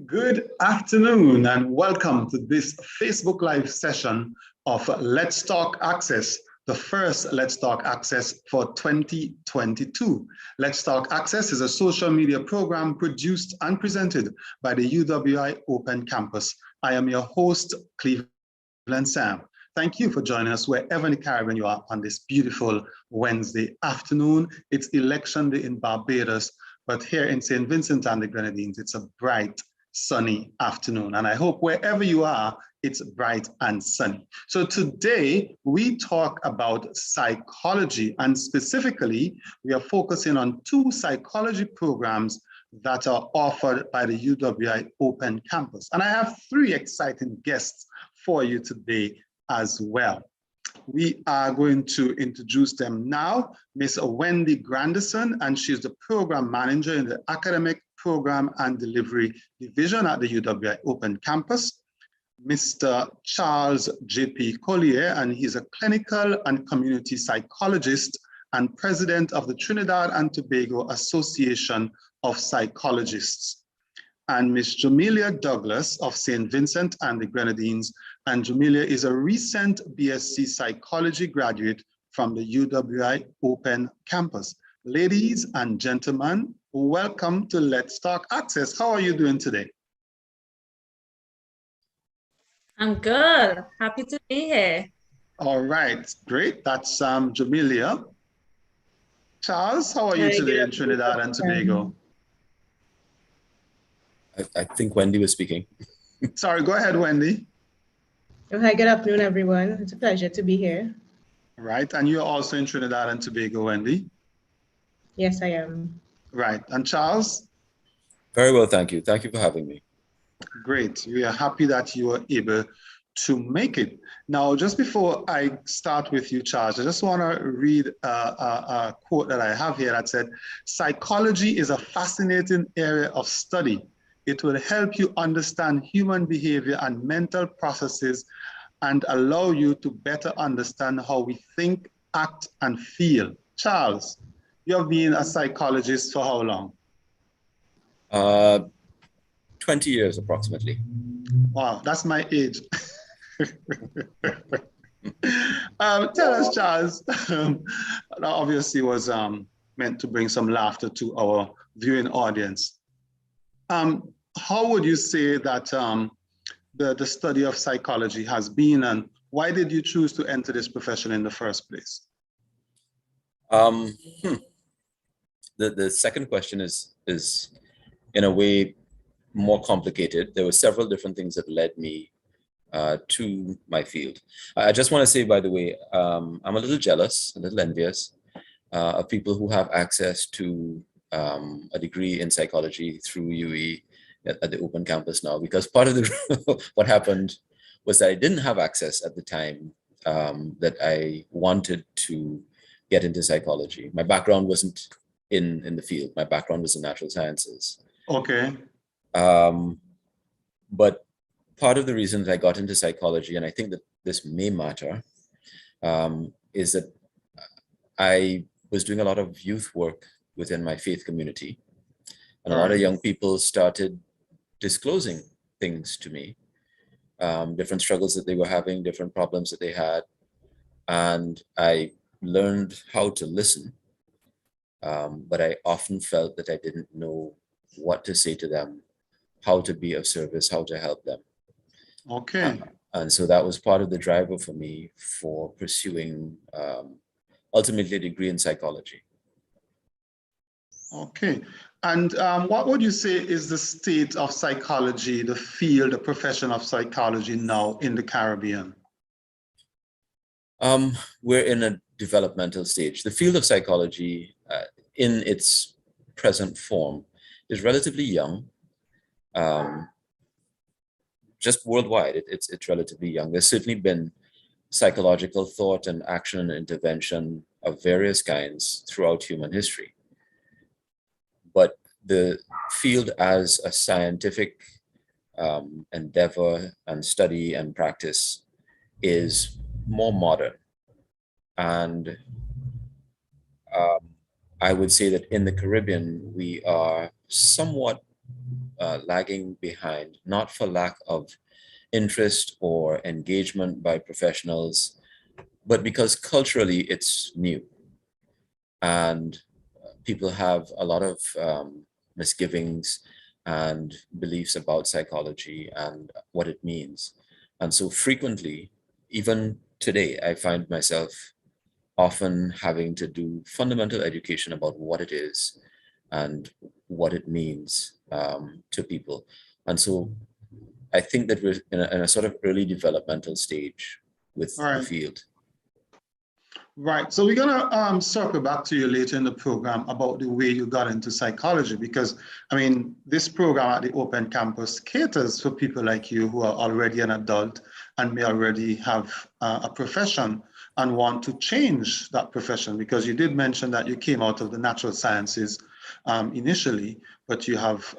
Good afternoon and welcome to this Facebook Live session of Let's Talk Access, the first Let's Talk Access for 2022. Let's Talk Access is a social media program produced and presented by the UWI Open Campus. I am your host, Cleveland Sam. Thank you for joining us wherever in the Caribbean you are on this beautiful Wednesday afternoon. It's election day in Barbados, but here in St. Vincent and the Grenadines, it's a bright, sunny afternoon. And I hope wherever you are, it's bright and sunny. So today we talk about psychology, and specifically, we are focusing on two psychology programs that are offered by the UWI Open Campus. And I have three exciting guests for you today as well. We are going to introduce them now. Miss Wendy Grandison, and she's the program manager in the Academic Program and Delivery Division at the UWI Open Campus. Mr. Charles J.P. Collier, and he's a clinical and community psychologist and president of the Trinidad and Tobago Association of Psychologists. And Ms. Jamelia Douglas of St. Vincent and the Grenadines. And Jamelia is a recent BSc Psychology graduate from the UWI Open Campus. Ladies and gentlemen, welcome to Let's Talk Access. How are you doing today? I'm good. Happy to be here. All right, great. That's Jamelia. Charles, how are you today in Trinidad and Tobago? I think Wendy was speaking. Sorry, go ahead, Wendy. Oh, hi, good afternoon, everyone. It's a pleasure to be here. Right, and you're also in Trinidad and Tobago, Wendy? Yes, I am. Right, and Charles? Very well, thank you. Thank you for having me. Great, we are happy that you were able to make it. Now, just before I start with you, Charles, I just want to read a quote that I have here that said, "Psychology is a fascinating area of study. It will help you understand human behavior and mental processes and allow you to better understand how we think, act, and feel." Charles, you have been a psychologist for how long? 20 years approximately. Wow, that's my age. Tell us, Charles, that obviously was meant to bring some laughter to our viewing audience. How would you say that the study of psychology has been, and why did you choose to enter this profession in the first place? The second question is in a way more complicated. There were several different things that led me to my field. I just want to say, by the way, I'm a little jealous, a little envious of people who have access to a degree in psychology through UE at the Open Campus now, because part of the what happened was that I didn't have access at the time that I wanted to get into psychology. My background wasn't in the field. My background was in natural sciences. Okay. But part of the reason that I got into psychology, and I think that this may matter, is that I was doing a lot of youth work within my faith community. And a lot of young people started disclosing things to me, different struggles that they were having, different problems that they had. And I learned how to listen, but I often felt that I didn't know what to say to them, how to be of service, how to help them. Okay. And so that was part of the driver for me for pursuing ultimately a degree in psychology. Okay. And what would you say is the state of psychology, the field, the profession of psychology now in the Caribbean? We're in a developmental stage. The field of psychology in its present form is relatively young. Just worldwide, it's relatively young. There's certainly been psychological thought and action and intervention of various kinds throughout human history. But the field as a scientific endeavor and study and practice is more modern. And I would say that in the Caribbean, we are somewhat lagging behind, not for lack of interest or engagement by professionals, but because culturally it's new. And people have a lot of misgivings and beliefs about psychology and what it means. And so frequently, even today, I find myself often having to do fundamental education about what it is and what it means to people. And so I think that we're in a sort of early developmental stage with the field. Right. So we're going to circle back to you later in the program about the way you got into psychology, because, I mean, this program at the Open Campus caters for people like you who are already an adult and may already have a profession and want to change that profession, because you did mention that you came out of the natural sciences initially, but you have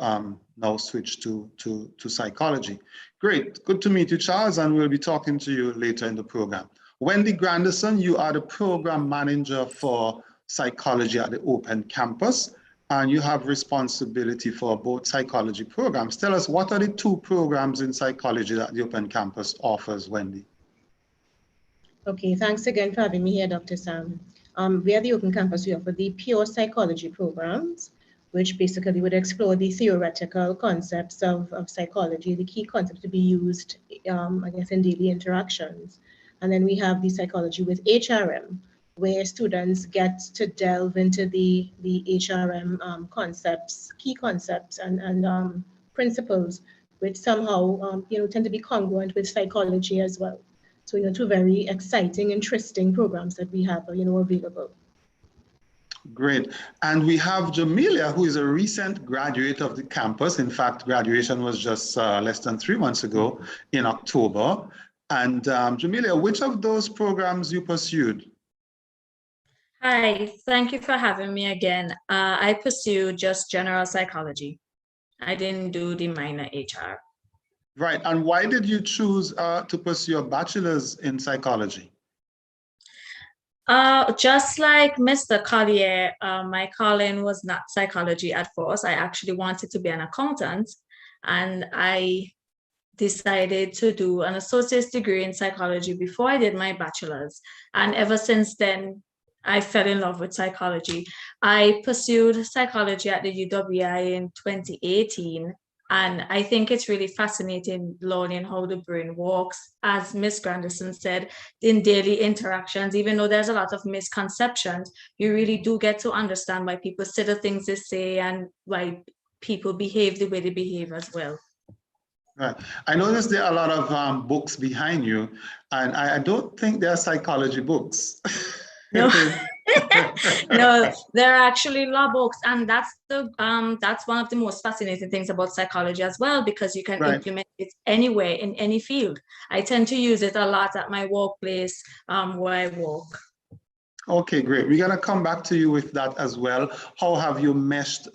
now switched to psychology. Great. Good to meet you, Charles, and we'll be talking to you later in the program. Wendy Granderson, you are the program manager for psychology at the Open Campus, and you have responsibility for both psychology programs. Tell us, what are the two programs in psychology that the Open Campus offers, Wendy? Okay, thanks again for having me here, Dr. Sam. We at the Open Campus, we offer the pure psychology programs, which basically would explore the theoretical concepts of psychology, the key concepts to be used, I guess, in daily interactions. And then we have the psychology with HRM, where students get to delve into the HRM concepts, key concepts and principles, which somehow tend to be congruent with psychology as well. So two very exciting, interesting programs that we have available. Great. And we have Jamelia, who is a recent graduate of the campus. In fact, graduation was just less than 3 months ago in October. And Jamelia, which of those programs you pursued? Hi, thank you for having me again. I pursued just general psychology. I didn't do the minor HR. Right. And why did you choose to pursue a bachelor's in psychology? Just like Mr. Collier, my calling was not psychology at first. I actually wanted to be an accountant, and I decided to do an associate's degree in psychology before I did my bachelor's. And ever since then, I fell in love with psychology. I pursued psychology at the UWI in 2018. And I think it's really fascinating learning how the brain works. As Ms. Granderson said, in daily interactions, even though there's a lot of misconceptions, you really do get to understand why people say the things they say and why people behave the way they behave as well. Right. I noticed there are a lot of books behind you, and I don't think they are psychology books. No, no, there are actually law books, and that's one of the most fascinating things about psychology as well, because you can implement it anywhere in any field. I tend to use it a lot at my workplace where I work. Okay, great. We're going to come back to you with that as well. How have you meshed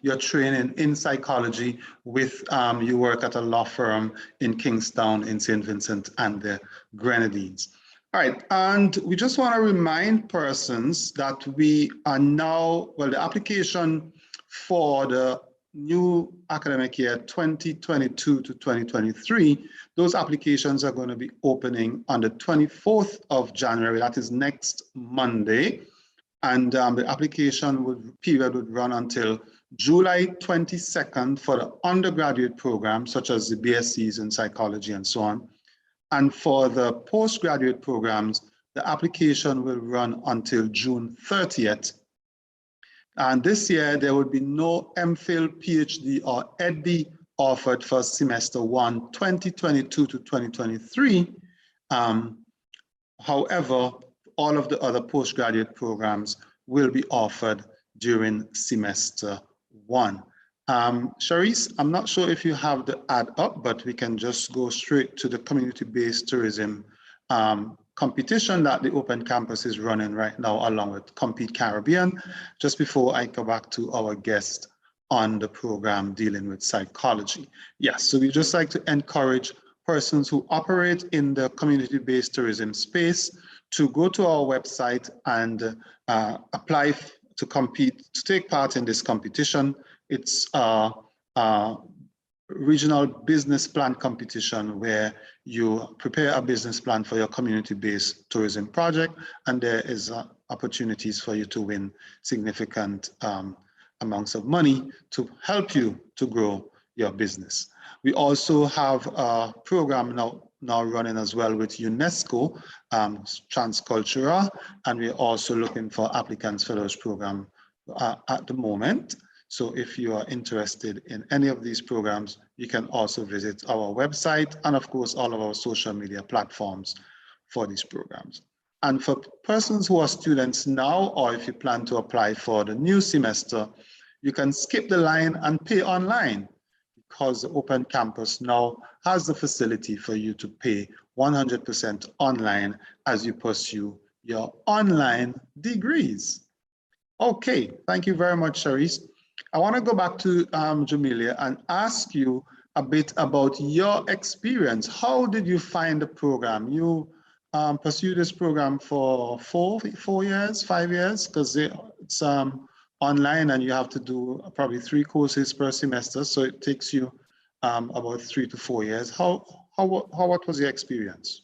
your training in psychology with your work at a law firm in Kingstown in St. Vincent and the Grenadines? All right, and we just want to remind persons that we are now, well, the application for the new academic year 2022 to 2023, those applications are going to be opening on the 24th of January. That is next Monday. And the application period would run until July 22nd for the undergraduate programs, such as the BScs in psychology and so on. And for the postgraduate programs, the application will run until June 30th. And this year, there will be no MPhil, PhD, or EdD offered for semester 1, 2022 to 2023. However, all of the other postgraduate programs will be offered during semester 1. Charisse, I'm not sure if you have the ad up, but we can just go straight to the community-based tourism competition that the Open Campus is running right now along with Compete Caribbean, just before I go back to our guest on the program dealing with psychology. Yes, so we just like to encourage persons who operate in the community-based tourism space to go to our website and apply to compete, to take part in this competition. It's regional business plan competition where you prepare a business plan for your community-based tourism project, and there is opportunities for you to win significant amounts of money to help you to grow your business. We also have a program now running as well with UNESCO, Transcultural, and we're also looking for applicants for those programs at the moment. So if you are interested in any of these programs, you can also visit our website and of course all of our social media platforms for these programs. And for persons who are students now, or if you plan to apply for the new semester, you can skip the line and pay online, because the Open Campus now has the facility for you to pay 100% online as you pursue your online degrees. Okay, thank you very much, Sharice. I want to go back to Jamelia and ask you a bit about your experience. How did you find the program? You pursued this program for 4 years, 5 years, because it's online and you have to do probably 3 courses per semester. So it takes you about 3 to 4 years. What was your experience?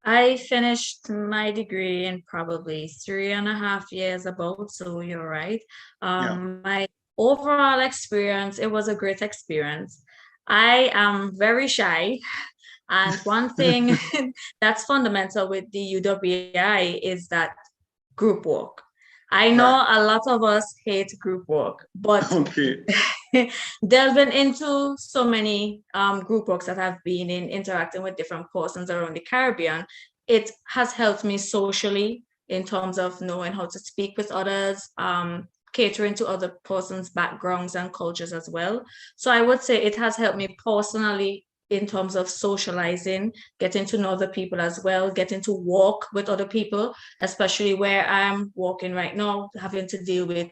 I finished my degree in probably 3.5 years about, so you're right. My overall experience, it was a great experience. I am very shy. And one thing that's fundamental with the UWI is that group work. I know a lot of us hate group work, but delving into so many group works that I've been in, interacting with different persons around the Caribbean, it has helped me socially in terms of knowing how to speak with others, catering to other persons' backgrounds and cultures as well. So I would say it has helped me personally in terms of socializing, getting to know other people as well, getting to walk with other people, especially where I'm walking right now, having to deal with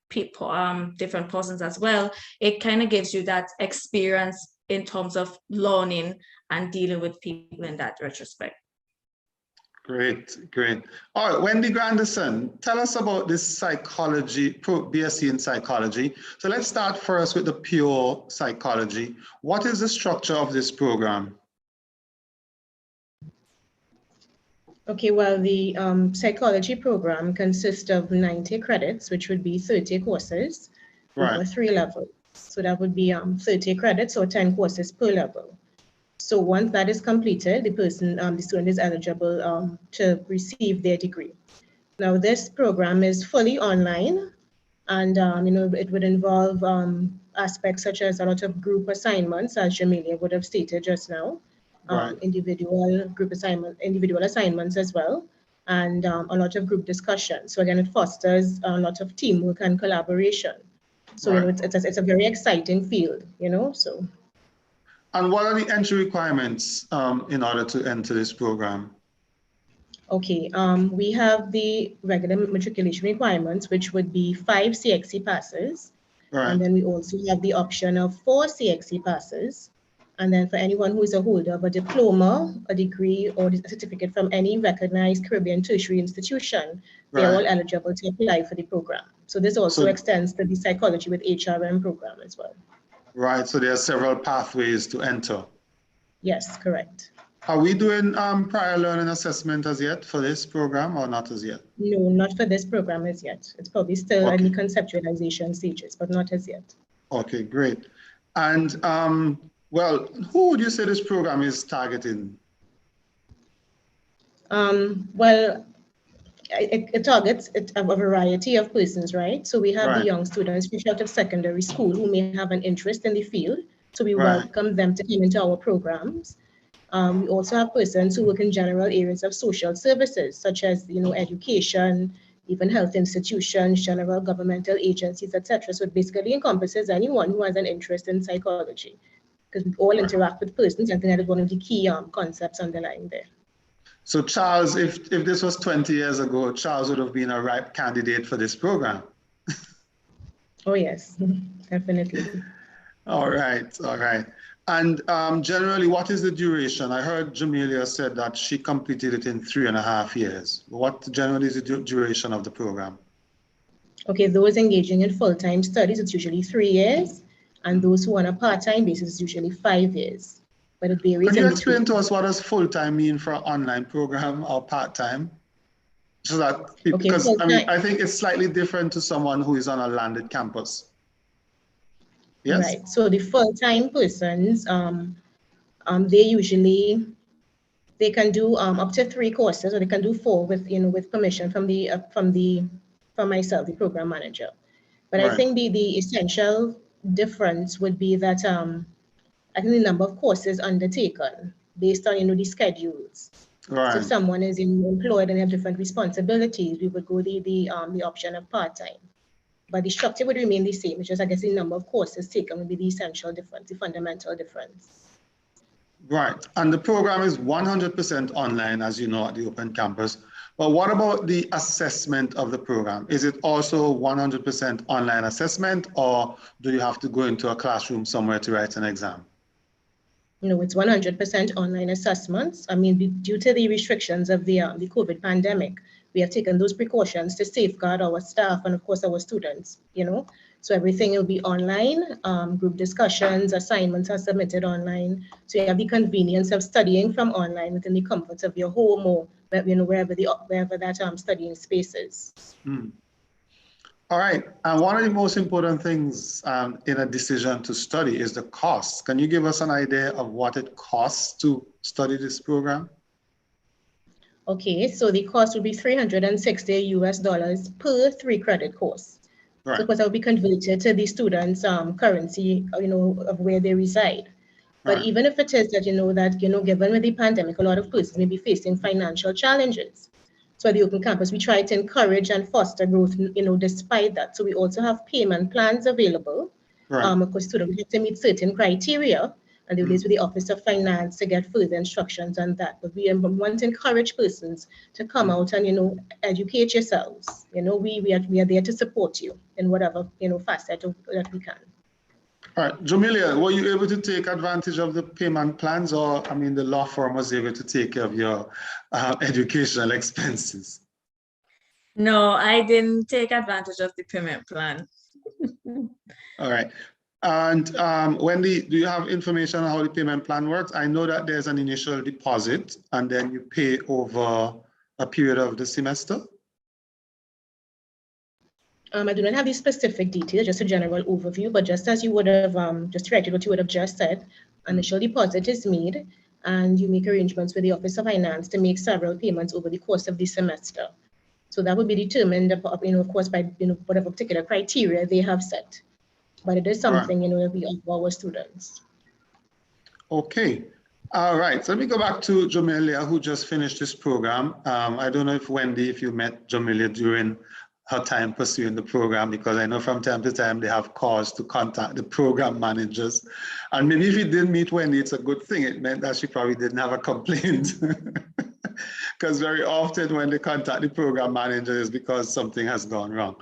people, different persons as well. It kind of gives you that experience in terms of learning and dealing with people in that retrospect. Great, great. All right, Wendy Granderson, tell us about this psychology, BSc in psychology. So let's start first with the pure psychology. What is the structure of this program? Okay, well, the psychology program consists of 90 credits, which would be 30 courses over 3 levels. So that would be 30 credits or 10 courses per level. So once that is completed, the student is eligible to receive their degree. Now, this program is fully online, and it would involve aspects such as a lot of group assignments, as Jamelia would have stated just now, individual assignments as well, and a lot of group discussion. So again, it fosters a lot of teamwork and collaboration. So it's a very exciting field, so. And what are the entry requirements in order to enter this program? Okay, we have the regular matriculation requirements, which would be 5 CXC passes. And then we also have the option of 4 CXC passes. And then for anyone who is a holder of a diploma, a degree, or a certificate from any recognized Caribbean tertiary institution, they are all eligible to apply for the program. So this also extends to the psychology with HRM program as well. Right, so there are several pathways to enter. Yes, correct. Are we doing prior learning assessment as yet for this program or not as yet? No, not for this program as yet. It's probably still in the conceptualization stages, but not as yet. Okay, great. And well, who would you say this program is targeting? Well, it targets a variety of persons, right? So we have the young students fresh out of secondary school who may have an interest in the field. So we welcome them to come into our programs. We also have persons who work in general areas of social services, such as education, even health institutions, general governmental agencies, etc. So it basically encompasses anyone who has an interest in psychology, because we all interact with persons. I think that is one of the key concepts underlying there. So Charles, if this was 20 years ago, Charles would have been a ripe candidate for this program. Oh yes, definitely. All right, all right. And generally, what is the duration? I heard Jamelia said that she completed it in 3.5 years. What generally is the duration of the program? Okay, those engaging in full-time studies, it's usually 3 years. And those who are on a part-time basis is usually 5 years. But it varies. Can you explain to us what does full-time mean for an online program or part-time? So that, because I mean, I think it's slightly different to someone who is on a landed campus. Yes? Right. So the full-time persons, they usually, they can do up to 3 courses, or they can do 4 with, with permission from myself, the program manager. But I think the essential difference would be that I think the number of courses undertaken based on, the schedules. Right. So if someone is employed and have different responsibilities, we would go the option of part-time. But the structure would remain the same. It's just, I guess, the number of courses taken would be the essential difference, the fundamental difference. Right. And the program is 100% online, as you know, at the Open Campus. But what about the assessment of the program? Is it also 100% online assessment, or do you have to go into a classroom somewhere to write an exam? It's 100% online assessments. I mean, due to the restrictions of the COVID pandemic, we have taken those precautions to safeguard our staff and, of course, our students, So everything will be online, group discussions, assignments are submitted online. So you have the convenience of studying from online within the comfort of your home, or, wherever that studying space is. All right. And one of the most important things in a decision to study is the cost. Can you give us an idea of what it costs to study this program? Okay, so the cost would be $360 per 3-credit course. Right. So of course that will be converted to the students' currency, of where they reside. But even if it is that, given with the pandemic, a lot of persons may be facing financial challenges. So at the Open Campus, we try to encourage and foster growth, despite that. So we also have payment plans available. Of course, students have to meet certain criteria, and they liaise with the Office of Finance to get further instructions on that. But we want to encourage persons to come out and, educate yourselves. We are there to support you in whatever, facet that we can. All right, Jamelia, were you able to take advantage of the payment plans, or, I mean, the law firm was able to take care of your educational expenses? No, I didn't take advantage of the payment plan. All right. And Wendy, do you have information on how the payment plan works? I know that there's an initial deposit and then you pay over a period of the semester. I do not have the specific details, just a general overview, but just as you would have just reacted what you would have just said, initial deposit is made and you make arrangements with the Office of Finance to make several payments over the course of the semester. So that would be determined, of course, by whatever particular criteria they have set. But it is something, that we offer our students. Okay. All right. So let me go back to Jamelia, who just finished this program. I don't know if Wendy, if you met Jamelia during her time pursuing the program, because I know from time to time they have calls to contact the program managers. And maybe if you didn't meet Wendy, it's a good thing. It meant that she probably didn't have a complaint. Because very often when they contact the program manager is because something has gone wrong.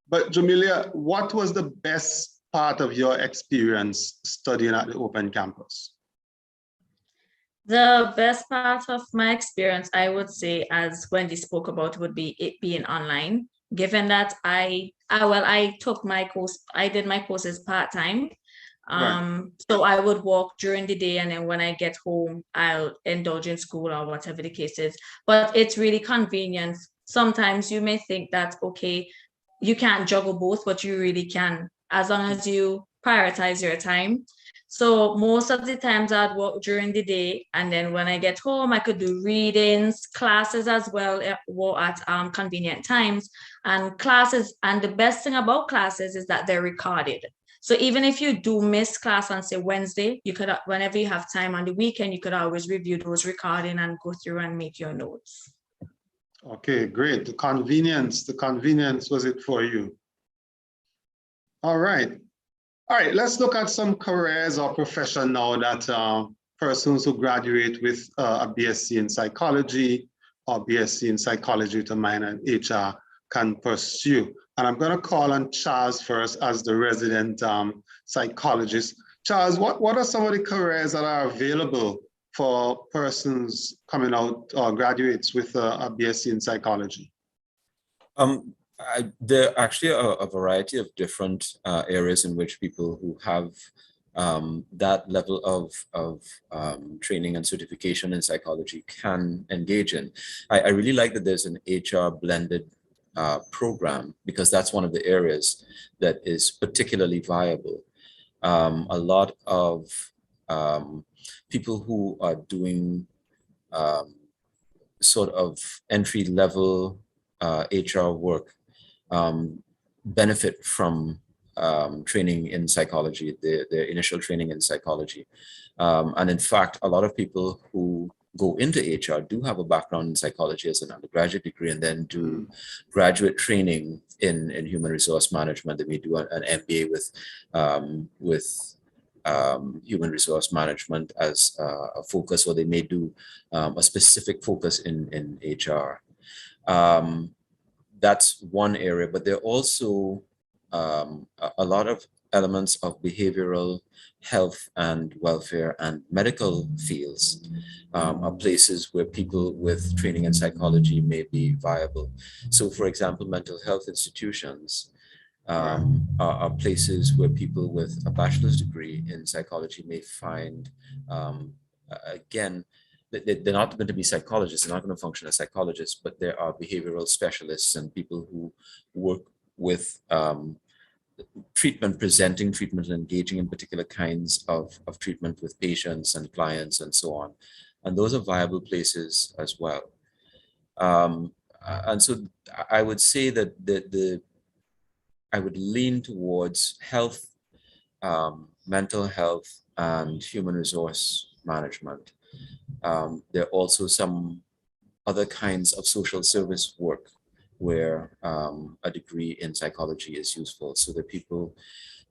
But Jamelia, what was the best part of your experience studying at the Open Campus? The best part of my experience, I would say, as Wendy spoke about, would be it being online. Given that I took my course, I did my courses part-time. So I would work during the day, and then when I get home, I'll indulge in school or whatever the case is. But it's really convenient. Sometimes you may think that, okay, you can't juggle both, but you really can, as long as you prioritize your time. So most of the times I'd work during the day, and then when I get home, I could do readings, classes as well, at convenient times. And classes, and the best thing about classes is that they're recorded. So even if you do miss class on, say, Wednesday, you could, whenever you have time on the weekend, you could always review those recording and go through and make your notes. Okay, great. The convenience was it for you. All right. All right, let's look at some careers or profession now that persons who graduate with a BSc in psychology or BSc in psychology with a minor in HR can pursue. And I'm going to call on Charles first as the resident psychologist. Charles, what are some of the careers that are available for persons coming out or graduates with a BSc in psychology? There are actually a variety of different areas in which people who have that level of training and certification in psychology can engage in. I really like that there's an HR blended program, because that's one of the areas that is particularly viable. A lot of people who are doing sort of entry level HR work benefit from training in psychology, their initial training in psychology. And in fact, a lot of people who go into HR do have a background in psychology as an undergraduate degree, and then do graduate training in human resource management. They may do an MBA with human resource management as a focus, or they may do a specific focus in HR. That's one area, but there are also a lot of elements of behavioral health and welfare and medical fields are places where people with training in psychology may be viable. So for example, mental health institutions are places where people with a bachelor's degree in psychology may find, again, they're not going to be psychologists, they're not going to function as psychologists, but there are behavioral specialists and people who work with presenting treatment and engaging in particular kinds of treatment with patients and clients and so on. And those are viable places as well. And so I would say that I would lean towards health, mental health, and human resource management. There are also some other kinds of social service work where a degree in psychology is useful. So there are people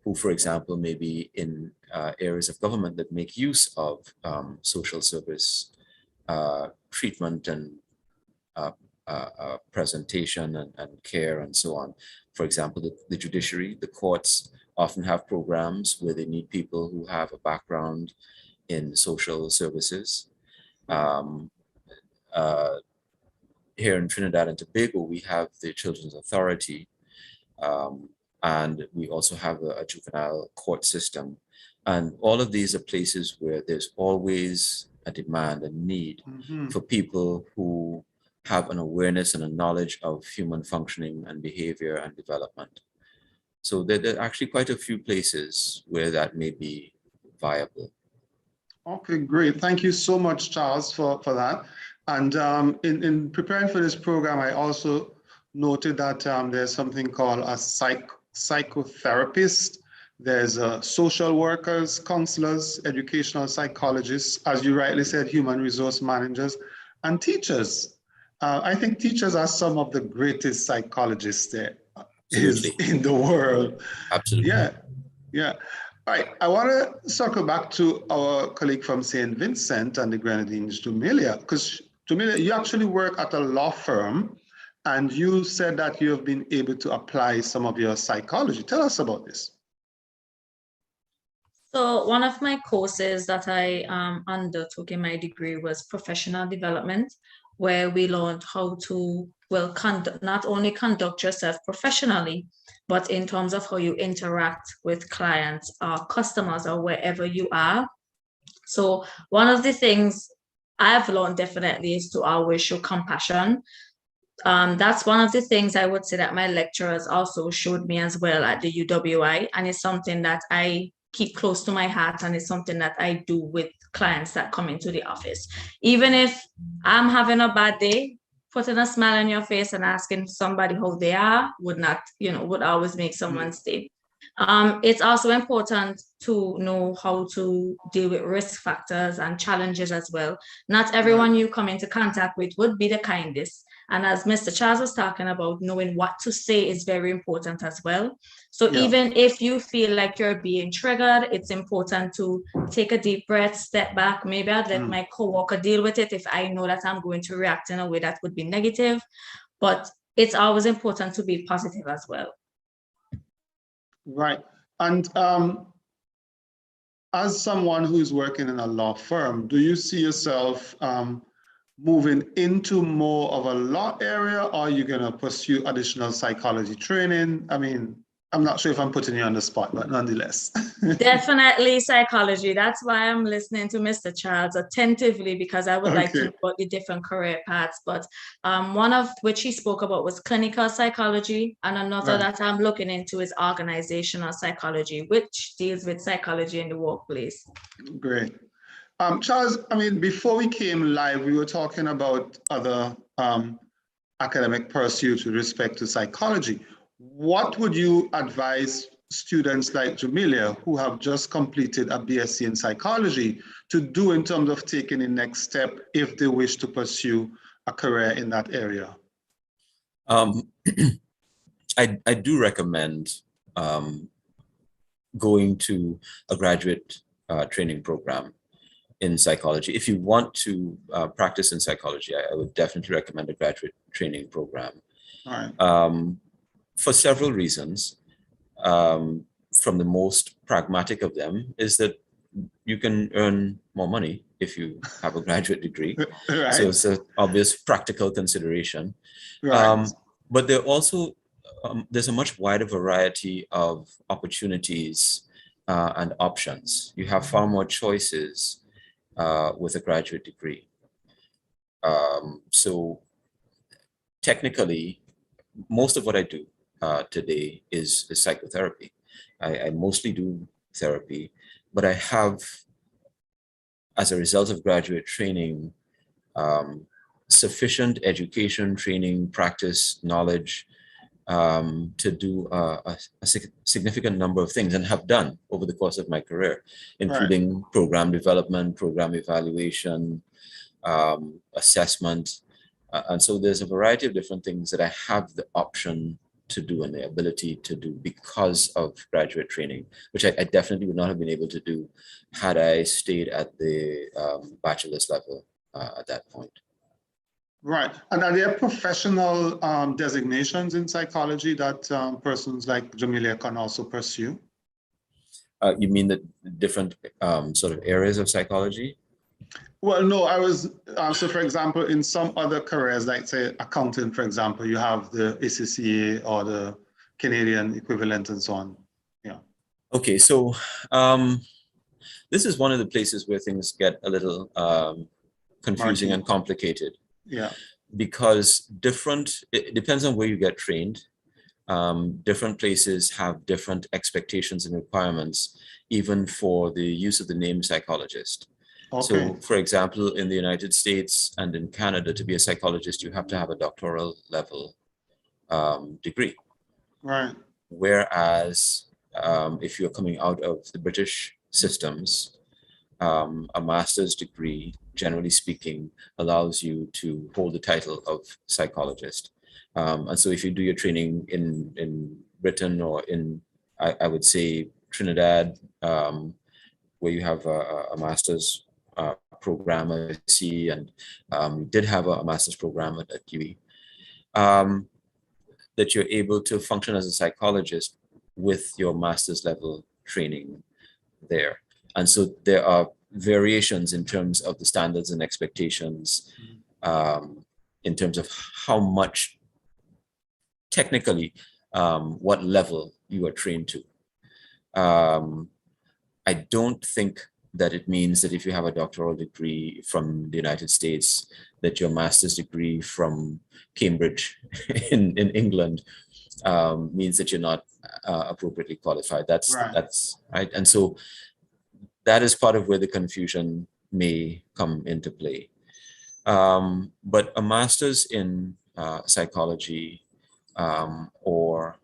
who, for example, may be in areas of government that make use of social service treatment and presentation and care and so on. For example, the judiciary, the courts often have programs where they need people who have a background in social services. Here in Trinidad and Tobago, we have the Children's Authority, and we also have a juvenile court system. And all of these are places where there's always a demand, a need for people who have an awareness and a knowledge of human functioning and behavior and development. So there are actually quite a few places where that may be viable. Okay, great. Thank you so much, Charles, for that. And in preparing for this program, I also noted that there's something called a psychotherapist. There's social workers, counselors, educational psychologists, as you rightly said, human resource managers, and teachers. I think teachers are some of the greatest psychologists there is in the world. Absolutely. Yeah, yeah. All right, I want to circle back to our colleague from St. Vincent and the Grenadines, Jumilia, because Jumilia, you actually work at a law firm, and you said that you have been able to apply some of your psychology. Tell us about this. So one of my courses that I undertook in my degree was professional development, where we learned how to, well, not only conduct yourself professionally, but in terms of how you interact with clients or customers or wherever you are. So one of the things I've learned definitely is to always show compassion. That's one of the things I would say that my lecturers also showed me as well at the UWI, and it's something that I keep close to my heart, and it's something that I do with clients that come into the office. Even if I'm having a bad day, putting a smile on your face and asking somebody how they are would always make someone's day. It's also important to know how to deal with risk factors and challenges as well. Not everyone you come into contact with would be the kindest. And as Mr. Charles was talking about, knowing what to say is very important as well. So even if you feel like you're being triggered, it's important to take a deep breath, step back. Maybe I'd let my coworker deal with it if I know that I'm going to react in a way that would be negative. But it's always important to be positive as well. Right. And as someone who's working in a law firm, do you see yourself moving into more of a law area, or are you going to pursue additional psychology training? I mean, I'm not sure if I'm putting you on the spot, but nonetheless. Definitely psychology. That's why I'm listening to Mr. Childs attentively, because I would like to know about the different career paths. But one of which he spoke about was clinical psychology, and another that I'm looking into is organizational psychology, which deals with psychology in the workplace. Great. Charles, I mean, before we came live, we were talking about other academic pursuits with respect to psychology. What would you advise students like Jamelia, who have just completed a BSc in psychology, to do in terms of taking the next step if they wish to pursue a career in that area? I do recommend going to a graduate training program in psychology. If you want to practice in psychology, I would definitely recommend a graduate training program. All right. For several reasons. From the most pragmatic of them is that you can earn more money if you have a graduate degree. Right. So it's an obvious practical consideration. Right. But there also, there's a much wider variety of opportunities and options. You have far more choices with a graduate degree. So technically, most of what I do today is psychotherapy. I mostly do therapy, but I have, as a result of graduate training, sufficient education, training, practice, knowledge to do a significant number of things, and have done over the course of my career, including program development, program evaluation, assessment. And so there's a variety of different things that I have the option to do and the ability to do because of graduate training, which I definitely would not have been able to do had I stayed at the bachelor's level at that point. Right. And are there professional designations in psychology that persons like Jamelia can also pursue? You mean the different sort of areas of psychology? Well, no, I was, so for example, in some other careers, like say accounting, for example, you have the ACCA or the Canadian equivalent and so on. Yeah. Okay, so this is one of the places where things get a little confusing and complicated. Yeah. Because it depends on where you get trained. Different places have different expectations and requirements, even for the use of the name psychologist. Okay. So, for example, in the United States and in Canada, to be a psychologist, you have to have a doctoral level degree. Right. Whereas if you're coming out of the British systems, a master's degree, generally speaking, allows you to hold the title of psychologist. And so if you do your training in Britain or in, I would say, Trinidad, where you have a master's program at C, and did have a master's program at UE, that you're able to function as a psychologist with your master's level training there. And so there are variations in terms of the standards and expectations, in terms of how much technically, what level you are trained to. I don't think that it means that if you have a doctoral degree from the United States, that your master's degree from Cambridge in England means that you're not appropriately qualified. That's right. And so that is part of where the confusion may come into play. But a master's in psychology, or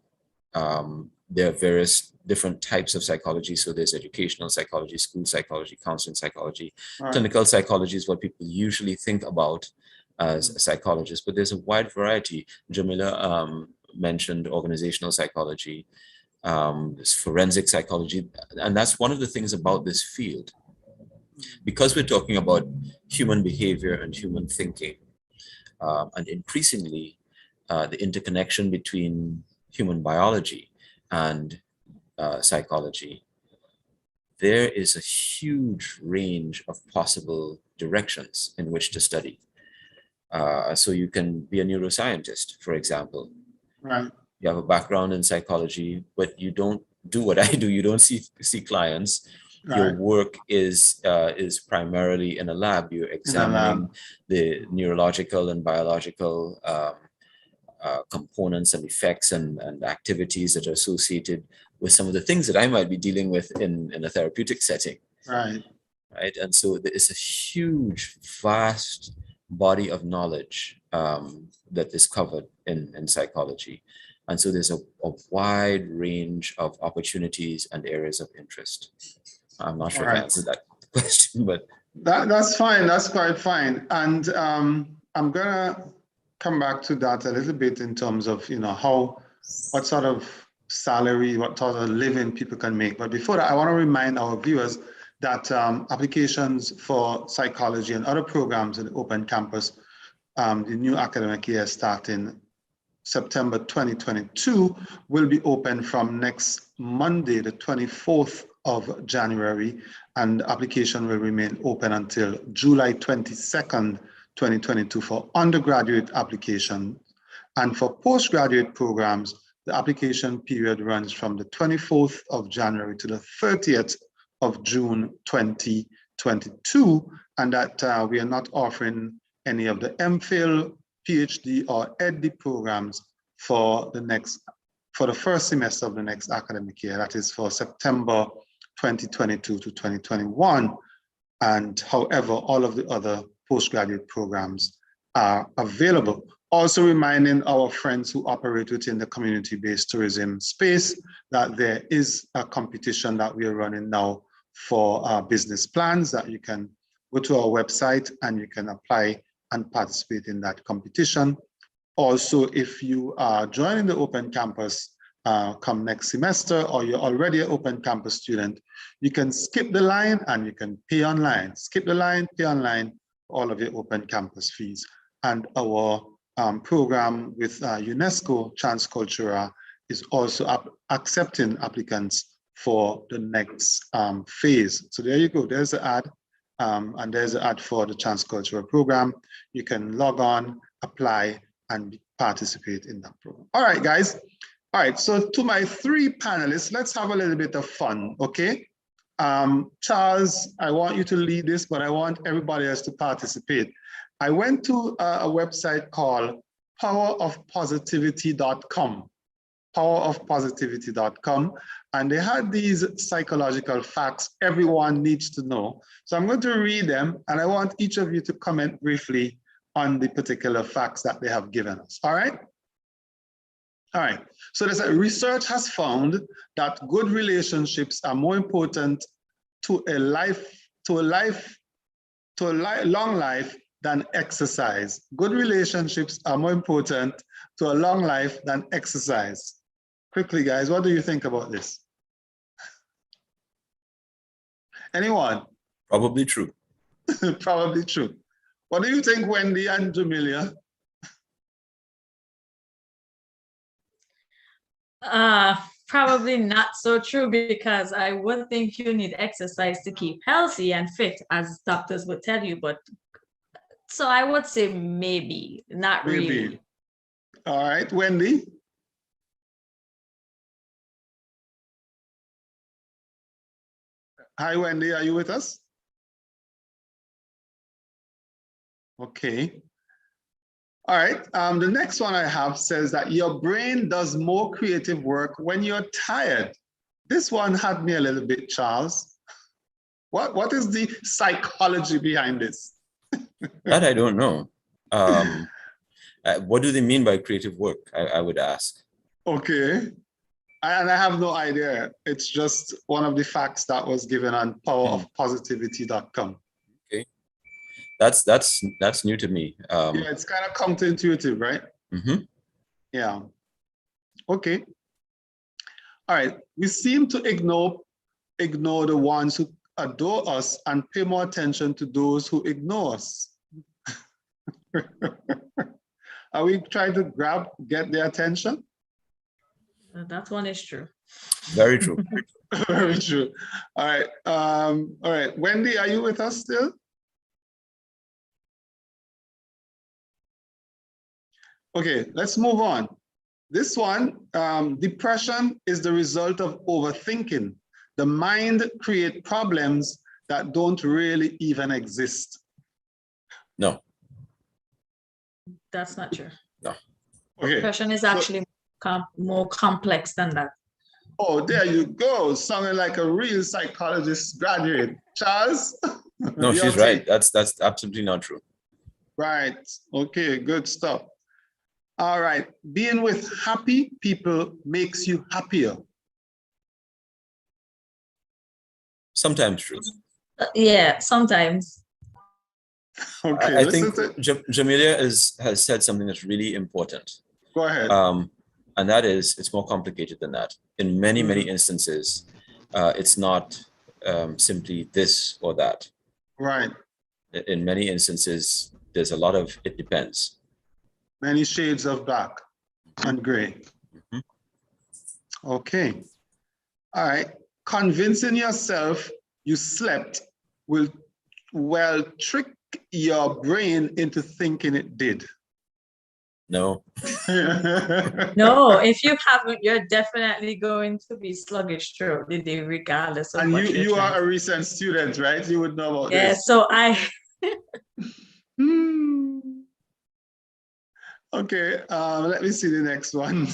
there are various different types of psychology. So there's educational psychology, school psychology, counseling psychology. Clinical psychology is what people usually think about as a psychologist, but there's a wide variety. Jamila mentioned organizational psychology, forensic psychology, and that's one of the things about this field. Because we're talking about human behavior and human thinking, and increasingly the interconnection between human biology and psychology, there is a huge range of possible directions in which to study. So you can be a neuroscientist, for example. Right. You have a background in psychology, but you don't do what I do. You don't see clients. Your Right. work is primarily in a lab. You're examining the neurological and biological components and effects and activities that are associated with some of the things that I might be dealing with in a therapeutic setting. Right. Right. And so there is a huge, vast body of knowledge that is covered in psychology. And so there's a wide range of opportunities and areas of interest. I'm not sure if I answered that question, but that's fine. That's quite fine. And I'm gonna come back to that a little bit in terms of, you know, what sort of salary, what sort of living people can make. But before that, I want to remind our viewers that applications for psychology and other programs in the Open Campus, the new academic year starting September 2022, will be open from next Monday, the 24th of January, and application will remain open until July 22nd, 2022 for undergraduate application. And for postgraduate programs, the application period runs from the 24th of January to the 30th of June 2022, and that we are not offering any of the MPhil, PhD, or EdD programs for the first semester of the next academic year. That is for September 2022 to 2021. And however, all of the other postgraduate programs are available. Also reminding our friends who operate within the community-based tourism space that there is a competition that we are running now for business plans, that you can go to our website and you can apply and participate in that competition. Also, if you are joining the Open Campus come next semester, or you're already an Open Campus student, you can skip the line and you can pay online. Skip the line, pay online, all of your Open Campus fees. And our program with UNESCO, Transcultura, is also accepting applicants for the next phase. So there you go, there's the ad, and there's the ad for the Transcultura program. You can log on, apply, and participate in that program. All right, guys. All right, so to my three panelists, let's have a little bit of fun, okay? Charles, I want you to lead this, but I want everybody else to participate. I went to a website called powerofpositivity.com, powerofpositivity.com, and they had these psychological facts everyone needs to know. So I'm going to read them, and I want each of you to comment briefly on the particular facts that they have given us, all right? All right, so there's research has found that good relationships are more important to a long life than exercise. Good relationships are more important to a long life than exercise. Quickly, guys, what do you think about this? Anyone? probably true. Probably true. What do you think, Wendy and Jamelia? Probably not so true, because I would think you need exercise to keep healthy and fit, as doctors would tell you, but so I would say maybe, not really. All right, Wendy. Hi, Wendy, are you with us? Okay. All right, the next one I have says that your brain does more creative work when you're tired. This one had me a little bit, Charles. What is the psychology behind this? That I don't know. What do they mean by creative work? I would ask. Okay, and I have no idea. It's just one of the facts that was given on powerofpositivity.com. Okay, that's new to me. Yeah, it's kind of counterintuitive, right? Mm-hmm. Yeah. Okay. All right. We seem to ignore the ones who adore us and pay more attention to those who ignore us. Are we trying to get their attention? That one is true. Very true. Very true. All right. All right. Wendy, are you with us still? Okay, let's move on. This one, depression is the result of overthinking. The mind creates problems that don't really even exist. No. That's not true. No. Okay. Depression is actually more complex than that. Oh, there you go. Sounding like a real psychologist graduate. Charles? No, she's right. That's absolutely not true. Right. Okay, good stuff. All right. Being with happy people makes you happier. Sometimes true. Yeah, sometimes. Okay. I think Jamelia has said something that's really important. Go ahead. And that is, it's more complicated than that. In many, many instances, it's not simply this or that. Right. In many instances, there's a lot of it depends. Many shades of black and gray. Okay. All right. Convincing yourself you slept will trick your brain into thinking it did. No. No, if you haven't, you're definitely going to be sluggish throughout the day, regardless of And what you are a recent student, right? You would know about this. Yeah, so Okay, let me see the next one.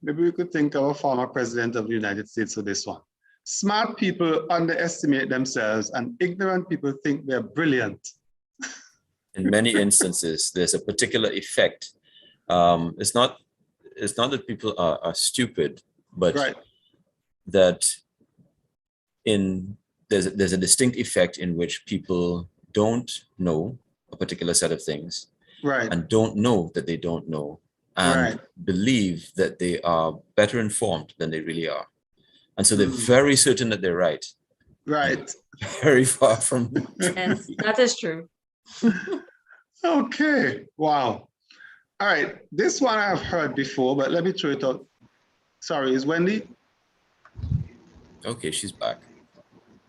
Maybe we could think of a former president of the United States for this one. Smart people underestimate themselves and ignorant people think they're brilliant. In many instances, there's a particular effect. It's not that people are stupid, but right. that there's a distinct effect in which people don't know a particular set of things, right, and don't know that they don't know, and believe that they are better informed than they really are. And so they're very certain that they're right. Right. Very far from. Yes, that is true. Okay. Wow. All right. This one I've heard before, but let me throw it out. Sorry, is Wendy? Okay, she's back.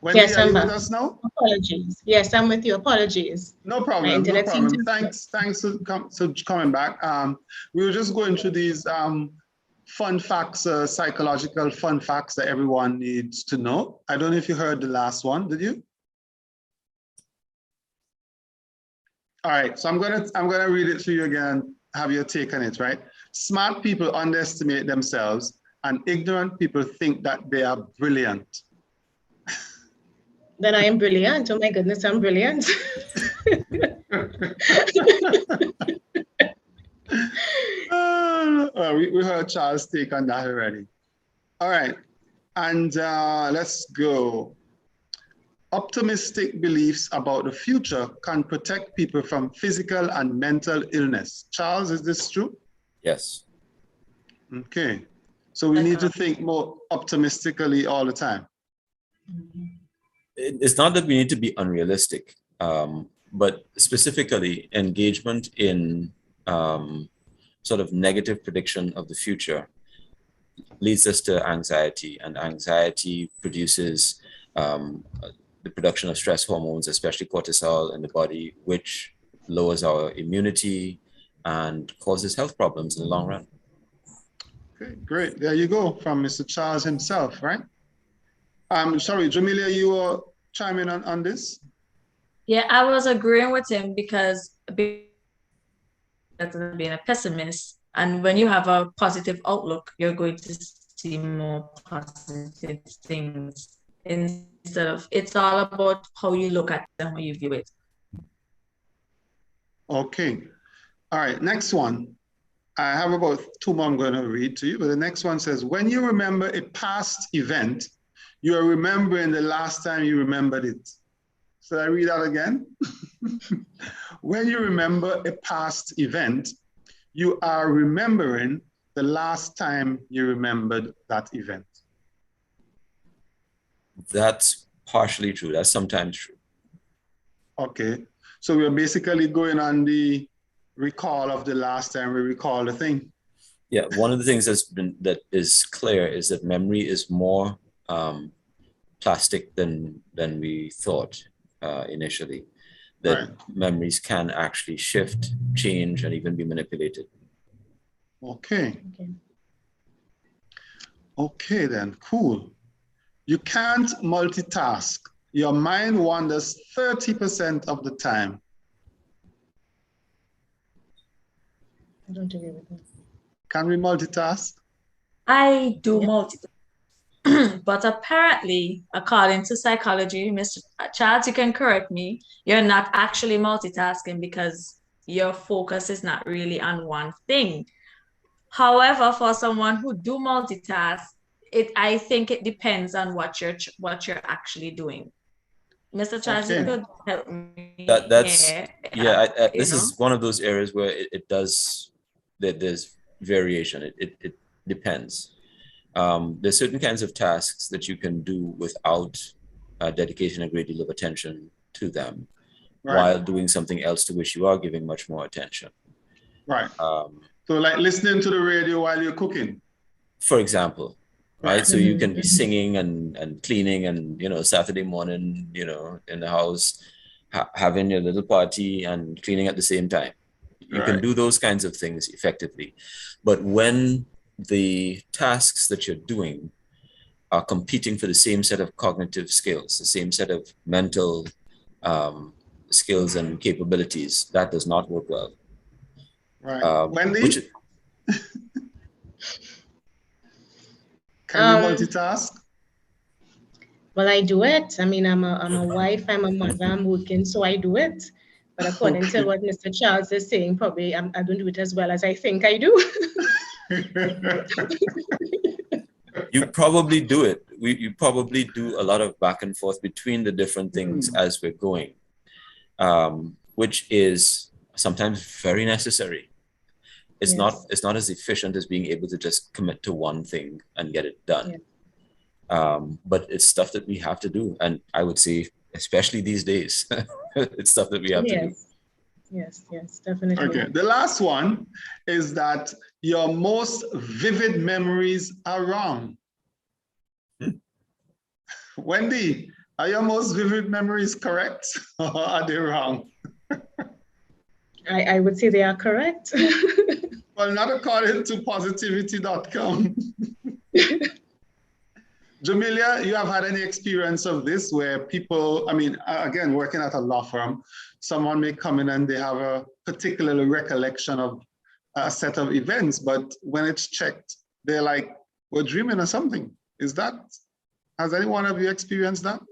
Wendy, yes, are I'm you back. with us now? Apologies. Yes, I'm with you. Apologies. No problem. No problem. Thanks for coming back. We were just going through these fun facts, psychological fun facts that everyone needs to know. I don't know if you heard the last one. Did you? All right. So I'm gonna read it to you again. Have your take on it. Right. Smart people underestimate themselves, and ignorant people think that they are brilliant. Then I am brilliant. Oh my goodness, I'm brilliant. We heard Charles' take on that already. All right, and let's go. Optimistic beliefs about the future can protect people from physical and mental illness. Charles, is this true? Yes. Okay, so we need to think more optimistically all the time. It's not that we need to be unrealistic, but specifically engagement in sort of negative prediction of the future leads us to anxiety, and anxiety produces the production of stress hormones, especially cortisol in the body, which lowers our immunity and causes health problems in the long run. Okay, great. There you go, from Mr. Charles himself, right? Sorry, Jamelia, you were chiming on this? Yeah, I was agreeing with him because being a pessimist, and when you have a positive outlook, you're going to see more positive things instead of, it's all about how you look at them, how you view it. Okay. All right, next one. I have about 2 more I'm going to read to you, but the next one says, when you remember a past event, you are remembering the last time you remembered it. Should I read that again? When you remember a past event, you are remembering the last time you remembered that event. That's partially true. That's sometimes true. Okay. So we're basically going on the recall of the last time we recall the thing. Yeah, one of the things that is clear is that memory is more plastic than we thought initially. That memories can actually shift, change, and even be manipulated. Okay. Okay. Okay then, cool. You can't multitask. Your mind wanders 30% of the time. I don't agree with that. Can we multitask? I do Yeah. multitask, but apparently, according to psychology, Mr. Charles, you can correct me, you're not actually multitasking because your focus is not really on one thing. However, for someone who do multitask, I think it depends on what you're actually doing. Mr. Charles, you Okay. could help me That's here. yeah. You This know, is one of those areas where it does there's variation. It depends. There's certain kinds of tasks that you can do without dedication a great deal of attention to them, Right. while doing something else to which you are giving much more attention. Right. So like listening to the radio while you're cooking. For example, right? So you can be Mhm. singing and cleaning and, Saturday morning, in the house, having your little party and cleaning at the same time. You can Right. do those kinds of things effectively. But when the tasks that you're doing are competing for the same set of cognitive skills, the same set of mental skills and capabilities, that does not work well. Right. Wendy, Which can you multitask? Well, I do it. I mean, I'm a wife, I'm a mother, I'm working, so I do it. But according to Okay. what Mr. Charles is saying, probably I don't do it as well as I think I do. you probably do it. You probably do a lot of back and forth between the different things as we're going, which is sometimes very necessary. It's Yes. it's not as efficient as being able to just commit to one thing and get it done. Yeah. But it's stuff that we have to do, and I would say, especially these days, it's stuff that we have to do. Yes, definitely. Okay. The last one is that your most vivid memories are wrong. Wendy, are your most vivid memories correct or are they wrong? I would say they are correct. Well, not according to positivity.com. Jamelia, you have had any experience of this where people, I mean, again, working at a law firm, someone may come in and they have a particular recollection of a set of events, but when it's checked, they're like, we're dreaming or something. Has any one of you experienced that?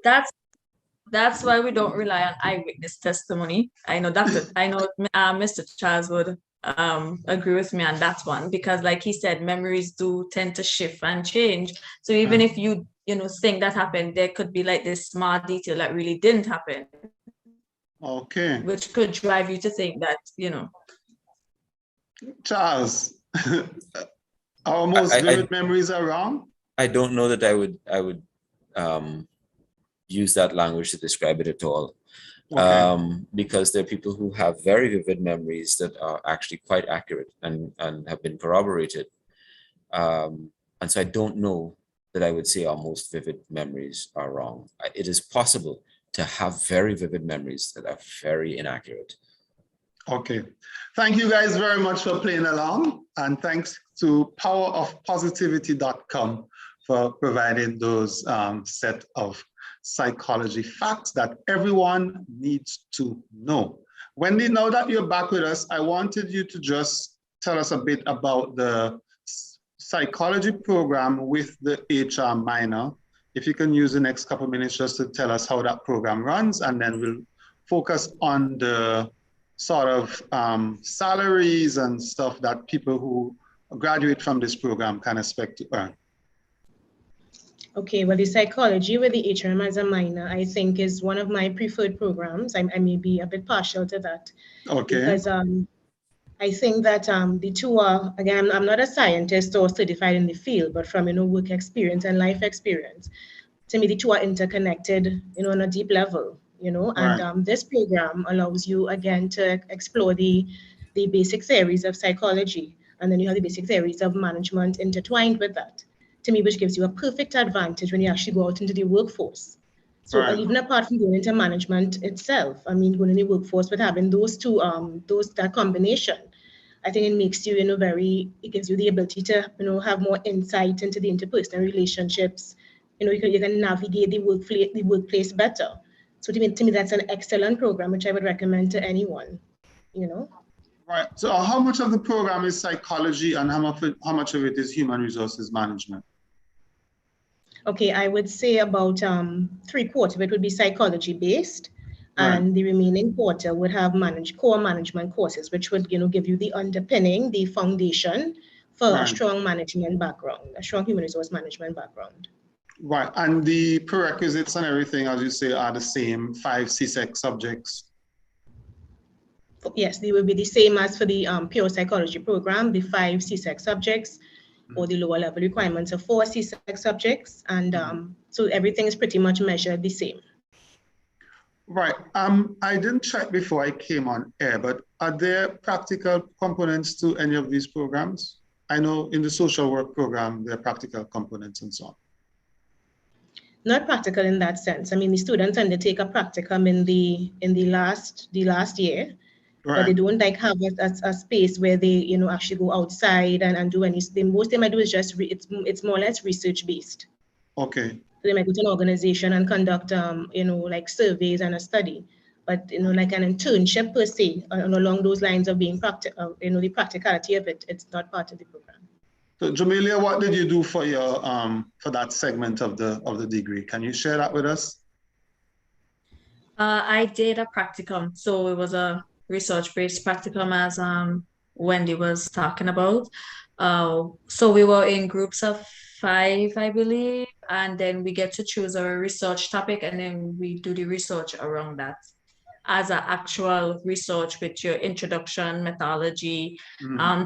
That's why we don't rely on eyewitness testimony. I know Mr. Charles would agree with me on that one, because like he said, memories do tend to shift and change. So even if you think that happened, there could be like this small detail that really didn't happen. Okay. Which could drive you to think that, Charles, our most vivid memories are wrong? I don't know that I would use that language to describe it at all. Okay. Because there are people who have very vivid memories that are actually quite accurate and have been corroborated. And so I don't know that I would say our most vivid memories are wrong. It is possible to have very vivid memories that are very inaccurate. Okay. Thank you guys very much for playing along, and thanks to powerofpositivity.com for providing those set of psychology facts that everyone needs to know. Wendy, now that you're back with us, I wanted you to just tell us a bit about the psychology program with the HR minor. If you can use the next couple of minutes just to tell us how that program runs, and then we'll focus on the sort of salaries and stuff that people who graduate from this program can expect to earn. Okay, well, the psychology with the HRM as a minor, I think, is one of my preferred programs. I may be a bit partial to that. Okay. Because I think that the two are, again, I'm not a scientist or certified in the field, but from, work experience and life experience, to me, the two are interconnected, on a deep level, Right. and this program allows you, again, to explore the basic theories of psychology, and then you have the basic theories of management intertwined with that, to me, which gives you a perfect advantage when you actually go out into the workforce. So right. Even apart from going into management itself, I mean, going in the workforce, but having those two, that combination, I think it makes you, it gives you the ability to, have more insight into the interpersonal relationships. You can navigate the workplace better. So to me, that's an excellent program, which I would recommend to anyone, Right. So how much of the program is psychology and how much of it is human resources management? Okay, I would say about 3/4 of it would be psychology based, Right. and the remaining quarter would have core management courses, which would give you the underpinning, the foundation for a Right. strong management background, a strong human resource management background. Right. And the prerequisites and everything, as you say, are the same, 5 CSEC subjects. Yes, they will be the same as for the pure psychology program, the 5 CSEC subjects, or the lower level requirements of 4 CSEC subjects. And so everything is pretty much measured the same. Right. I didn't check before I came on air, but are there practical components to any of these programs? I know in the social work program, there are practical components and so on. Not practical in that sense. I mean, the students undertake a practicum in the last year, Right. but they don't have a space where they actually go outside and do any. The most they might do is just it's more or less research based. Okay. So they might go to an organization and conduct like surveys and a study, but like an internship per se, along those lines of being practical, the practicality of it, it's not part of the program. So Jamelia, what did you do for your for that segment of the degree? Can you share that with us? I did a practicum, so it was a research-based practicum, as Wendy was talking about. So we were in groups of 5, I believe, and then we get to choose a research topic, and then we do the research around that as an actual research with your introduction, methodology,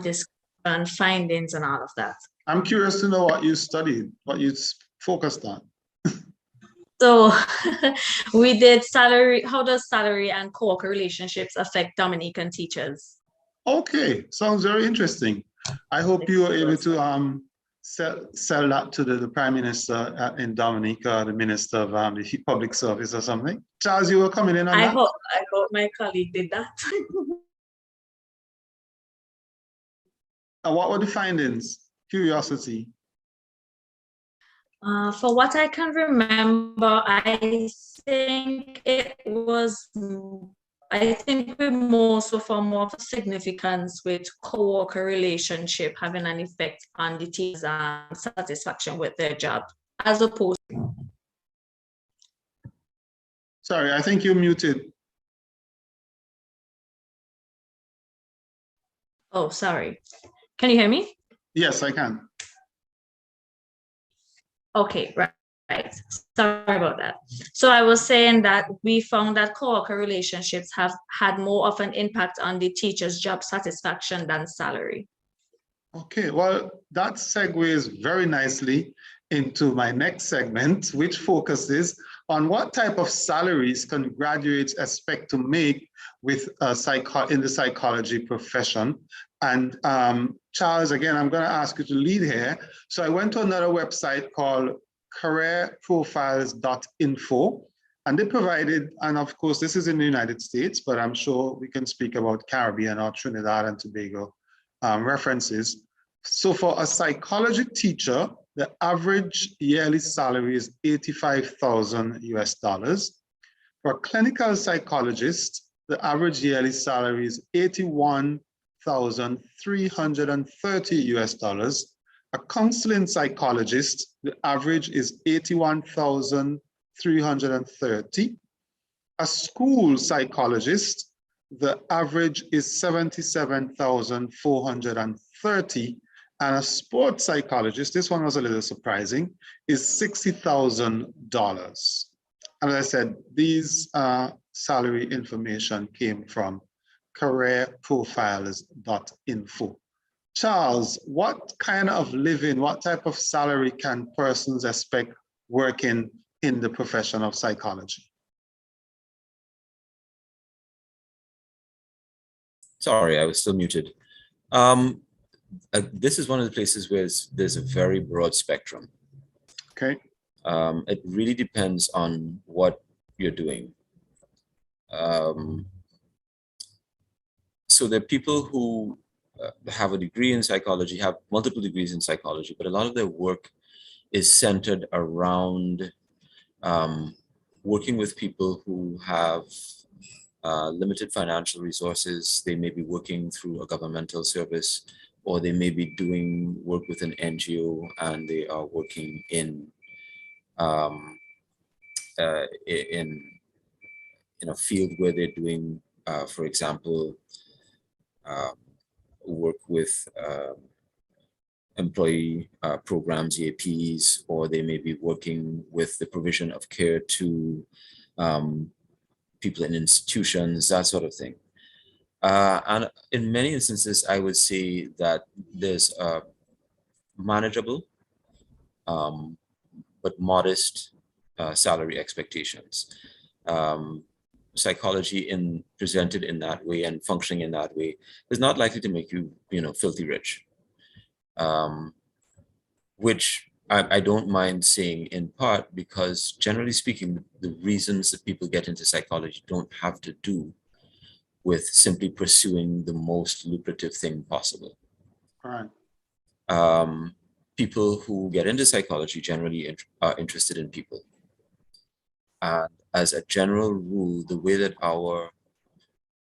discussion, findings, and all of that. I'm curious to know what you studied, what you focused on. So we did how does salary and co-worker relationships affect Dominican teachers? Okay, sounds very interesting. I hope you were able to sell that to the Prime Minister in Dominica, the Minister of the Public Service or something. Charles, you were coming in on that? I hope my colleague did that. What were the findings? Curiosity. For what I can remember, I think we more so for more of a significance with co-worker relationship having an effect on the team's satisfaction with their job, as opposed to. Sorry, I think you're muted. Oh, sorry. Can you hear me? Yes, I can. Okay, right. Sorry about that. So I was saying that we found that co-worker relationships have had more of an impact on the teacher's job satisfaction than salary. Okay, well, that segues very nicely into my next segment, which focuses on what type of salaries can graduates expect to make with in the psychology profession. And Charles, again, I'm going to ask you to lead here. So I went to another website called careerprofiles.info, and they provided, and of course, this is in the United States, but I'm sure we can speak about Caribbean or Trinidad and Tobago references. So for a psychology teacher, the average yearly salary is $85,000 US. For a clinical psychologist, the average yearly salary is $81,330 US. A counseling psychologist, the average is $81,330. A school psychologist, the average is $77,430. And a sports psychologist, this one was a little surprising, is $60,000. And as I said, these salary information came from careerprofiles.info. Charles, what kind of living, what type of salary can persons expect working in the profession of psychology? Sorry, I was still muted. This is one of the places where there's a very broad spectrum. Okay. It really depends on what you're doing. So there are people who have a degree in psychology, have multiple degrees in psychology, but a lot of their work is centered around working with people who have limited financial resources. They may be working through a governmental service, or they may be doing work with an NGO, and they are working in a field where they're doing, for example, work with employee programs, EAPs, or they may be working with the provision of care to people in institutions, that sort of thing. And in many instances, I would say that there's manageable but modest salary expectations. Psychology presented in that way and functioning in that way is not likely to make you, filthy rich. Which I don't mind saying, in part because generally speaking, the reasons that people get into psychology don't have to do with simply pursuing the most lucrative thing possible. Right. People who get into psychology generally are interested in people. And as a general rule, the way that our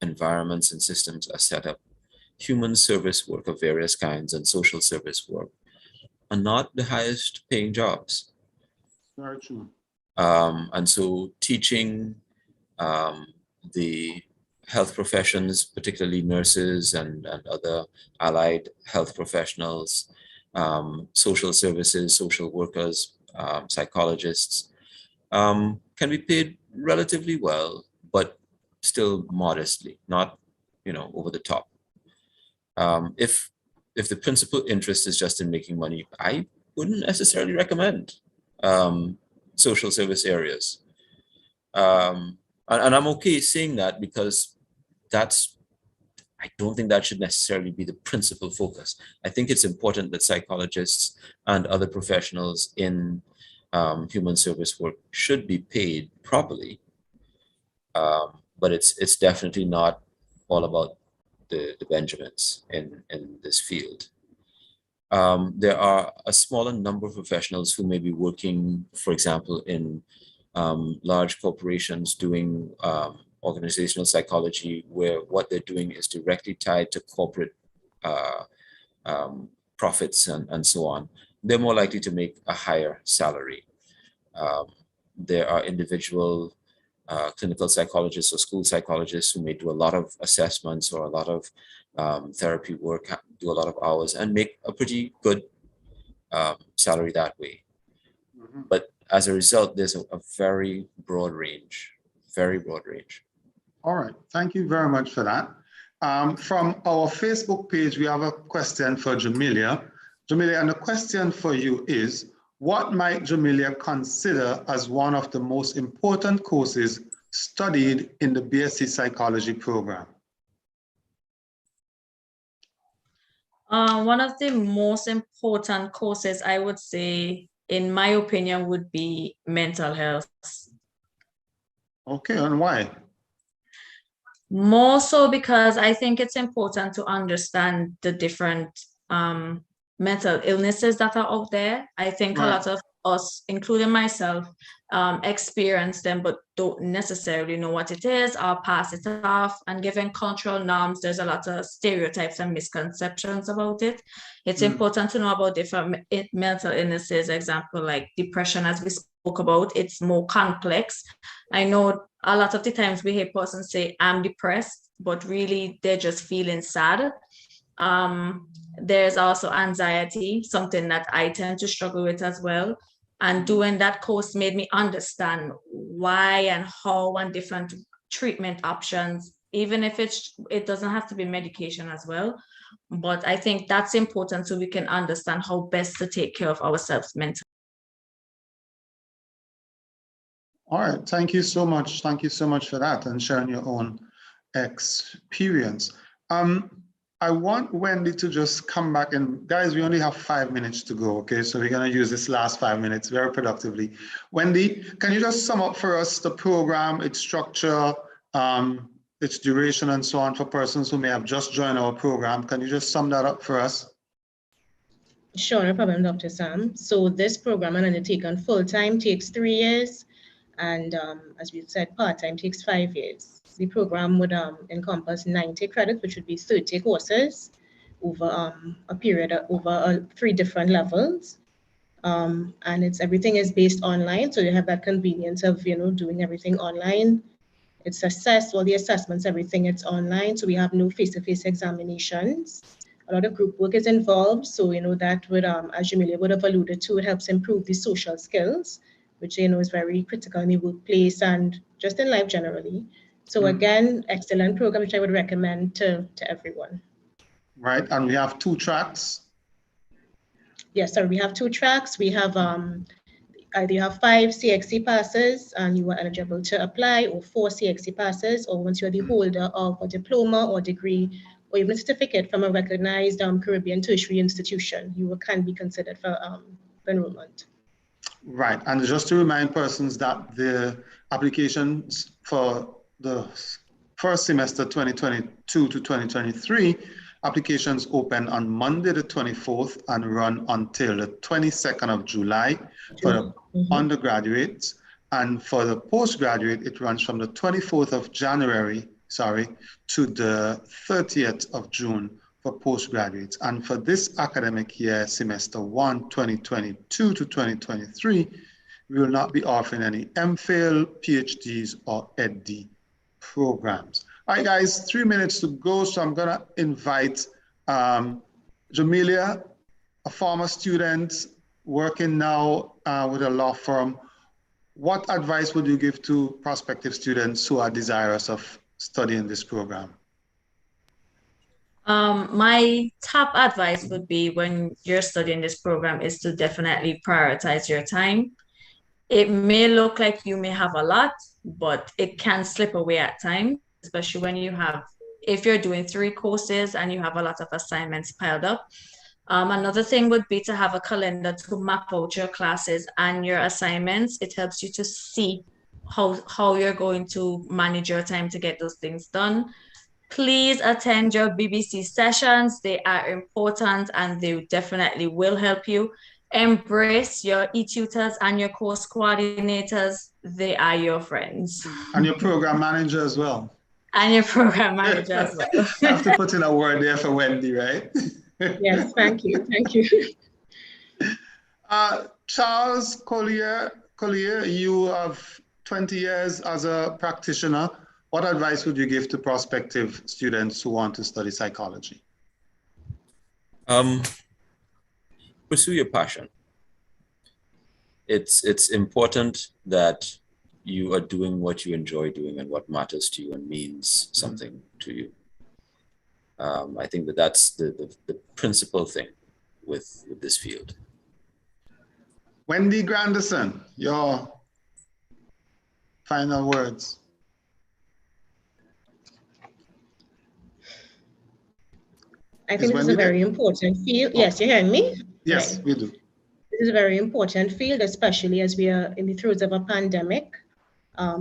environments and systems are set up, human service work of various kinds and social service work are not the highest paying jobs. Very true. And so teaching the health professions, particularly nurses and other allied health professionals, social services, social workers, psychologists, can be paid relatively well, but still modestly, not, over the top. If the principal interest is just in making money, I wouldn't necessarily recommend social service areas. And I'm okay saying that because I don't think that should necessarily be the principal focus. I think it's important that psychologists and other professionals in human service work should be paid properly. But it's definitely not all about the Benjamins in this field. There are a smaller number of professionals who may be working, for example, in large corporations doing organizational psychology, where what they're doing is directly tied to corporate profits and so on. They're more likely to make a higher salary. There are individual clinical psychologists or school psychologists who may do a lot of assessments or a lot of therapy work, do a lot of hours, and make a pretty good salary that way. Mm-hmm. But as a result, there's a very broad range, very broad range. All right, thank you very much for that. From our Facebook page, we have a question for Jamelia. Jamelia, and the question for you is, what might Jamelia consider as one of the most important courses studied in the BSc Psychology program? One of the most important courses, I would say, in my opinion, would be mental health. Okay, and why? More so because I think it's important to understand the different mental illnesses that are out there. I think a lot of us, including myself, experience them but don't necessarily know what it is or pass it off. And given cultural norms, there's a lot of stereotypes and misconceptions about it. It's important to know about different mental illnesses, example like depression, as we spoke about. It's more complex. I know a lot of the times we hear persons say, I'm depressed, but really they're just feeling sad. There's also anxiety, something that I tend to struggle with as well. And doing that course made me understand why and how and different treatment options, even if it doesn't have to be medication as well. But I think that's important so we can understand how best to take care of ourselves mentally. All right, thank you so much. Thank you so much for that and sharing your own experience. I want Wendy to just come back and guys, we only have 5 minutes to go, okay? So we're gonna use this last 5 minutes very productively. Wendy, can you just sum up for us the program, its structure, its duration and so on for persons who may have just joined our program. Can you just sum that up for us? Sure, no problem, Dr. Sam. So this program, when undertaken full-time, takes 3 years, and as we said, part-time takes 5 years. The program would encompass 90 credits, which would be 30 courses over a period of over 3 different levels. And everything is based online, so you have that convenience of doing everything online. It's all the assessments, everything, it's online, so we have no face-to-face examinations. A lot of group work is involved, so that would, as Jamelia would have alluded to, it helps improve the social skills, which is very critical in the workplace and just in life generally. So again, excellent program, which I would recommend to everyone. Right, and we have 2 tracks. Yes, sir, we have 2 tracks. We have either you have 5 CXC passes and you are eligible to apply, or 4 CXC passes, or once you're the holder of a diploma or degree or even a certificate from a recognized Caribbean tertiary institution, you can be considered for enrollment. Right, and just to remind persons that the applications for the first semester 2022 to 2023, applications open on Monday the 24th and run until the 22nd of July for the undergraduates, and for the postgraduate, it runs from the 24th of January, to the 30th of June for postgraduates. And for this academic year, semester 1, 2022 to 2023, we will not be offering any MPhil, PhDs, or EdD programs. All right, guys, 3 minutes to go, so I'm gonna invite Jamelia, a former student working now with a law firm. What advice would you give to prospective students who are desirous of studying this program? My top advice would be, when you're studying this program, is to definitely prioritize your time. It may look like you may have a lot, but it can slip away at times, especially when if you're doing 3 courses and you have a lot of assignments piled up. Another thing would be to have a calendar to map out your classes and your assignments. It helps you to see how you're going to manage your time to get those things done. Please attend your BBC sessions. They are important and they definitely will help you. Embrace your e-tutors and your course coordinators. They are your friends. And your program manager as well. And your program manager as well. I have to put in a word there for Wendy, right? Yes, thank you, thank you. Charles Collier, you have 20 years as a practitioner. What advice would you give to prospective students who want to study psychology? Pursue your passion. It's important that you are doing what you enjoy doing and what matters to you and means something to you. I think that's the principal thing with this field. Wendy Granderson, your final words. I think this is a very important field. Yes, you hearing me? Yes, right. We do. This is a very important field, especially as we are in the throes of a pandemic.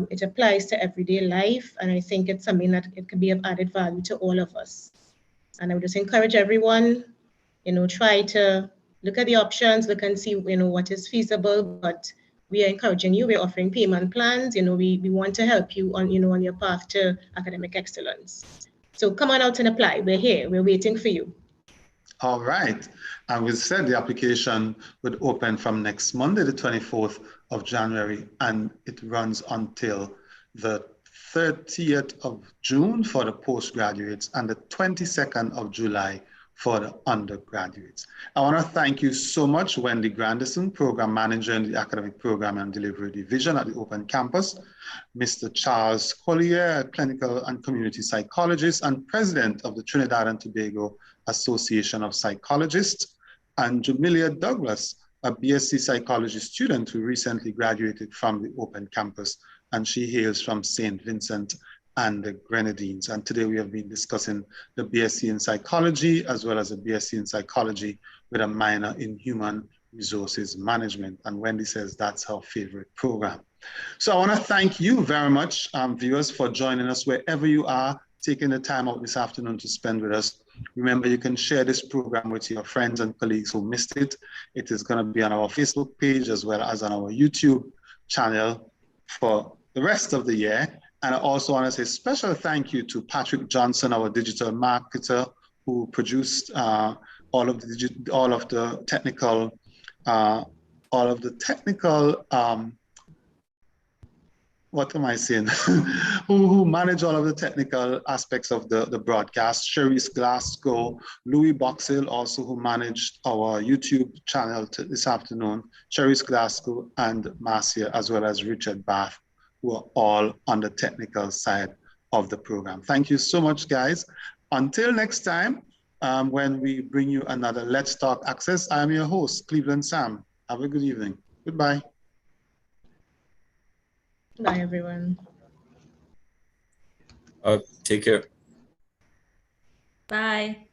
It applies to everyday life, and I think it's something that it can be of added value to all of us. And I would just encourage everyone, try to look at the options, look and see, what is feasible. But we are encouraging you. We're offering payment plans. We want to help you on, on your path to academic excellence. So come on out and apply. We're here. We're waiting for you. All right. And we said the application would open from next Monday, the 24th of January, and it runs until the 30th of June for the postgraduates and the 22nd of July for the undergraduates. I want to thank you so much, Wendy Granderson, Program Manager in the Academic Program and Delivery Division at the Open Campus, Mr. Charles Collier, Clinical and Community Psychologist and President of the Trinidad and Tobago Association of Psychologists, and Jamelia Douglas, a BSc Psychology student who recently graduated from the Open Campus, and she hails from St. Vincent and the Grenadines. And today we have been discussing the BSc in Psychology, as well as a BSc in Psychology with a minor in Human Resources Management. And Wendy says that's her favorite program. So I want to thank you very much, viewers, for joining us wherever you are, taking the time out this afternoon to spend with us. Remember, you can share this program with your friends and colleagues who missed it. It is going to be on our Facebook page as well as on our YouTube channel for the rest of the year. And I also want to say special thank you to Patrick Johnson, our digital marketer, who produced all of the technical what am I saying? who manage all of the technical aspects of the broadcast. Cherise Glasgow, Louis Boxhill, also who managed our YouTube channel this afternoon. Cherise Glasgow and Marcia, as well as Richard Bath, who are all on the technical side of the program. Thank you so much, guys. Until next time, when we bring you another Let's Talk Access, I am your host, Cleveland Sam. Have a good evening. Goodbye. Bye, everyone. Take care. Bye.